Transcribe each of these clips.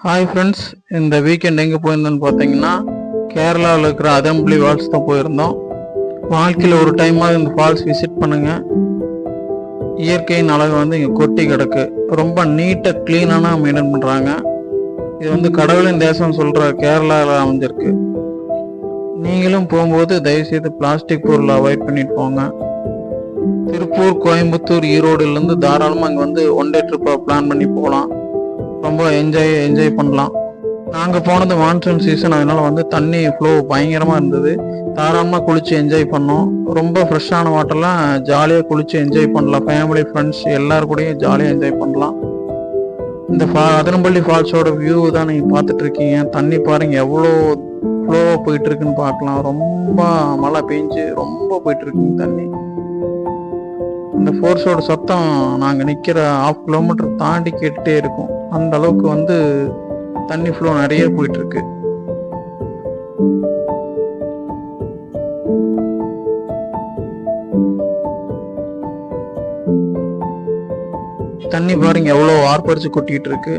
Hi friends, இந்த weekend எங்கே போயிருந்தோன்னு பார்த்தீங்கன்னா கேரளாவில் இருக்கிற அதம்பள்ளி ஃபால்ஸ் தான் போயிருந்தோம். வாழ்க்கையில் ஒரு டைமாவது இந்த ஃபால்ஸ் விசிட் பண்ணுங்கள். இயற்கையின் அழகு வந்து இங்கே கொட்டி கிடக்கு. ரொம்ப நீட்டாக க்ளீனான மெயின்டைன் பண்ணுறாங்க. இது வந்து கடவுளின் தேசம் சொல்கிற கேரளாவில் அமைஞ்சிருக்கு. நீங்களும் போகும்போது தயவுசெய்து பிளாஸ்டிக் பொருளை அவாய்ட் பண்ணிட்டு போங்க. திருப்பூர், கோயம்புத்தூர், ஈரோடுலேருந்து தாராளமாக அங்கே வந்து ஒன் டே ட்ரிப்பாக பிளான் பண்ணி போகலாம். ரொம்ப என்ஜாய் பண்ணலாம். நாங்கள் போனது மான்சூன் சீசன், அதனால வந்து தண்ணி ஃப்ளோ பயங்கரமாக இருந்தது. தாராளமாக குளித்து என்ஜாய் பண்ணோம். ரொம்ப ஃப்ரெஷ்ஷான வாட்டர்லாம் ஜாலியாக குளித்து என்ஜாய் பண்ணலாம். ஃபேமிலி, ஃப்ரெண்ட்ஸ் எல்லாரும் கூடயும் ஜாலியாக என்ஜாய் பண்ணலாம். இந்த அதனம்பள்ளி ஃபால்ஸோட வியூ தான் நீங்கள் பார்த்துட்ருக்கீங்க. தண்ணி பாருங்கள் எவ்வளோ ஃப்ளோவாக போயிட்டுருக்குன்னு பார்க்கலாம். ரொம்ப மழை பெஞ்சு ரொம்ப போயிட்டுருக்குங்க தண்ணி. இந்த ஃபோர்ஸோட சத்தம் நாங்கள் நிற்கிற 1/2 கிலோமீட்டர் தாண்டி கேட்டுகிட்டே இருக்கும். அந்த அளவுக்கு வந்து தண்ணி ஃப்ளோ நிறைய போயிட்டுருக்கு. தண்ணி பாருங்க எவ்வளோ ஆர்ப்பரிச்சு கொட்டிட்டு இருக்கு.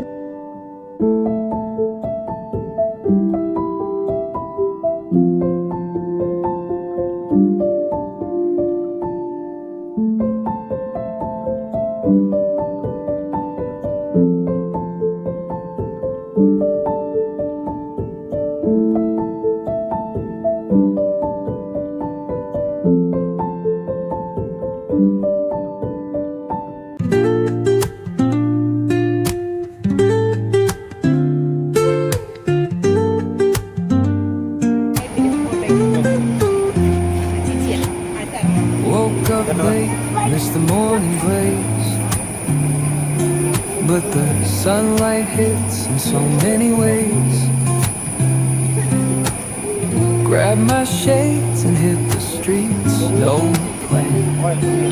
Miss the morning blaze, but the sunlight hits in so many ways. Grab my shades and hit the streets, no plan.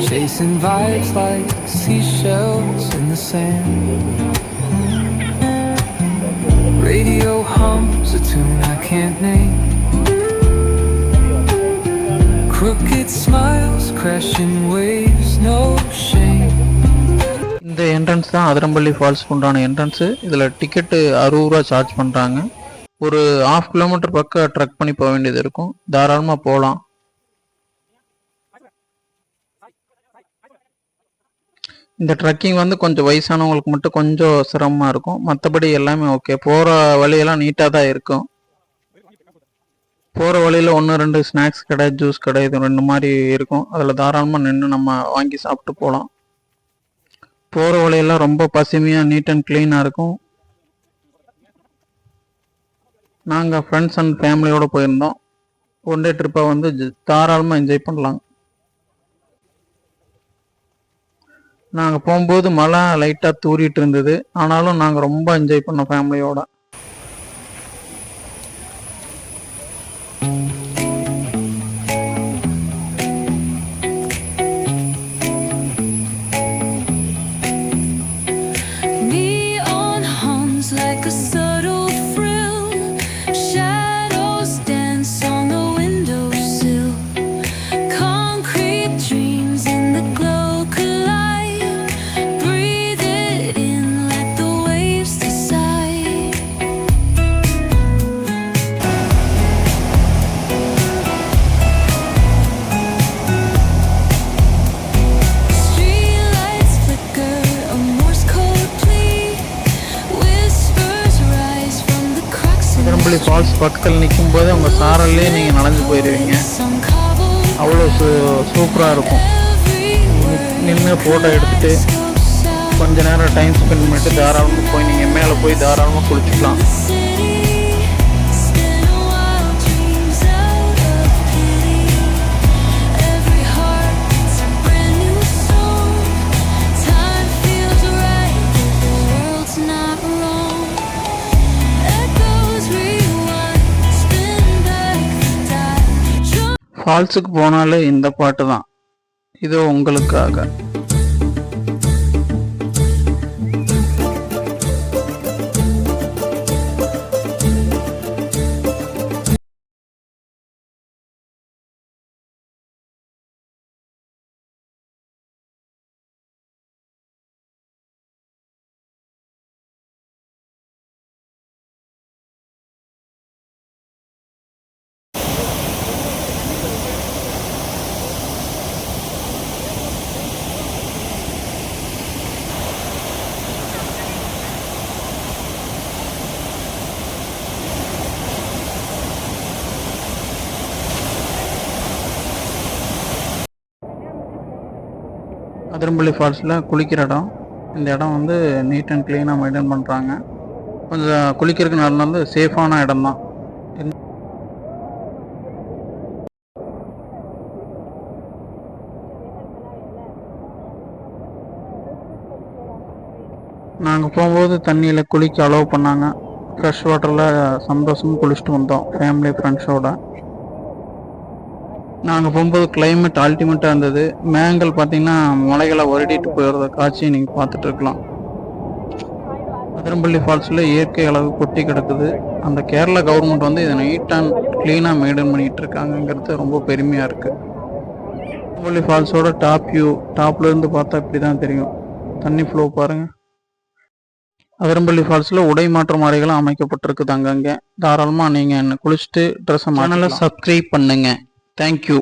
Chasing vibes like seashells in the sand. Radio hums a tune I can't name. Crooked smiles, crashing waves, no shame. இந்த entrance தான் அதரம்பள்ளி ஃபால்ஸ்க்கு உண்டான entrance. இதில் ticket 60 ரூபா charge பண்ணுறாங்க. ஒரு 1/2 kilometre பக்கம் drug பண்ணி போக வேண்டியது இருக்கும். தாராளமாக போகலாம். இந்த ட்ரக்கிங் வந்து கொஞ்சம் வயசானவங்களுக்கு மட்டும் கொஞ்சம் சிரமமாக இருக்கும். மற்றபடி எல்லாமே ஓகே. போகிற வழியெல்லாம் நீட்டாக தான் இருக்கும். போகிற வழியில் 1-2 ஸ்நாக்ஸ் கடை, ஜூஸ் கடை, இது 2 மாதிரி இருக்கும். அதில் தாராளமாக நின்று நம்ம வாங்கி சாப்பிட்டு போகலாம். போகிற வழியெல்லாம் ரொம்ப பசுமையாக நீட் அண்ட் க்ளீனாக இருக்கும். நாங்கள் ஃப்ரெண்ட்ஸ் அண்ட் ஃபேமிலியோடு போயிருந்தோம். ஒன் டே ட்ரிப்பாக வந்து தாராளமாக என்ஜாய் பண்ணலாம். நாங்கள் போகும்போது மழை லைட்டாக தூரிட்டு இருந்தது. ஆனாலும் நாங்கள் ரொம்ப என்ஜாய் பண்ணோம் ஃபேமிலியோட. Like a subtle frill, shadows dance on the windowsill. Concrete dreams in the glow collide. Breathe it in, let the waves decide. Street lights flicker, a Morse code plea. Athirappilly falls பக்கத்தில் நிற்கும் போது உங்கள் சாரல்லே நீங்கள் நடந்து போயிடுவீங்க. அவ்வளோ சூப்பராக இருக்கும். நின்று ஃபோட்டோ எடுத்துகிட்டு கொஞ்ச நேரம் டைம் ஸ்பெண்ட் பண்ணிட்டு தாராளமாக போய் நீங்கள் மேலே போய் தாராளமாக குளிச்சுக்கலாம். ஃபால்ஸுக்கு போனாலே இந்த பாட்டு தான். இதோ உங்களுக்காக. அதிரம்பள்ளி ஃபால்ஸில் குளிக்கிற இடம். இந்த இடம் வந்து நீட் அண்ட் க்ளீனாக மெயின்டைன் பண்ணுறாங்க. கொஞ்சம் குளிக்கிறதுக்கு நல்ல வந்து சேஃபான இடம் தான். நாங்கள் போகும்போது தண்ணியில் குளிக்க அலோவ் பண்ணாங்க. ஃப்ரெஷ் வாட்டரில் சந்தோஷமாக குளிச்சுட்டு வந்தோம் ஃபேமிலி ஃப்ரெண்ட்ஸோட. நாங்கள் போகும்போது கிளைமேட் அல்டிமேட்டாக இருந்தது. மேகங்கள் பார்த்தீங்கன்னா மலைகளை வருடிட்டு போயிடுற காட்சியை நீங்கள் பார்த்துட்டு இருக்கலாம். அதிரம்பள்ளி ஃபால்ஸில் இயற்கை அளவு கொட்டி கிடக்குது. அந்த கேரளா கவர்மெண்ட் வந்து இதை நீட் அண்ட் க்ளீனாக மெயின்டைன் பண்ணிகிட்டு இருக்காங்கங்கிறது ரொம்ப பெருமையாக இருக்குது. அதிரம்பள்ளி ஃபால்ஸோட டாப் வியூ டாப்லேருந்து பார்த்தா இப்படி தான் தெரியும். தண்ணி ஃப்ளோ பாருங்கள். அதிரம்பள்ளி ஃபால்ஸில் உடை மாற்றம் அறைகளும் அமைக்கப்பட்டிருக்குது. அங்கங்கே தாராளமாக நீங்கள் குளிச்சுட்டு ட்ரெஸ்ஸை சேனலை சப்ஸ்கிரைப் பண்ணுங்கள். தேங்க்யூ.